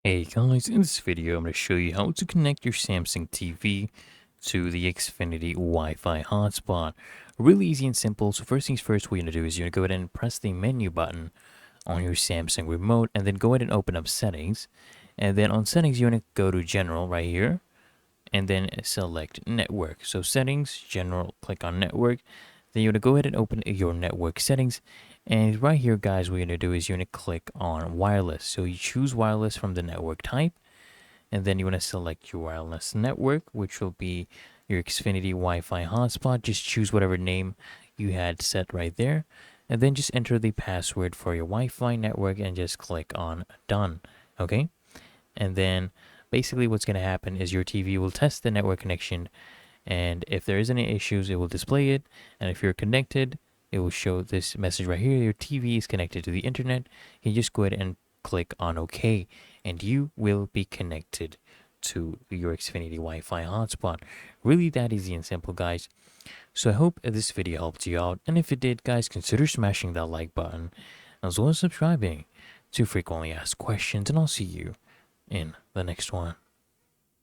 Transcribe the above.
Hey guys, in this video I'm going to show you how to connect your Samsung TV to the Xfinity Wi-Fi hotspot. Really easy and simple. So first things first, what you're going to do is you're going to go ahead and press the menu button on your Samsung remote and then go ahead and open up settings. And then on settings, you're going to go to general right here and then select network. So settings, general, click on network. Then you're going to go ahead and open your network settings. And right here, guys, what you're going to do is you're going to click on wireless. So you choose wireless from the network type. And then you want to select your wireless network, which will be your Xfinity Wi-Fi hotspot. Just choose whatever name you had set right there. And then just enter the password for your Wi-Fi network and just click on done. Okay? And then basically what's going to happen is your TV will test the network connection. And if there is any issues, it will display it. And if you're connected, it will show this message right here. Your TV is connected to the internet. You just go ahead and click on OK, and you will be connected to your Xfinity Wi-Fi hotspot. Really that easy and simple, guys. So I hope this video helped you out. And if it did, guys, consider smashing that like button as well as subscribing to frequently asked questions. And I'll see you in the next one.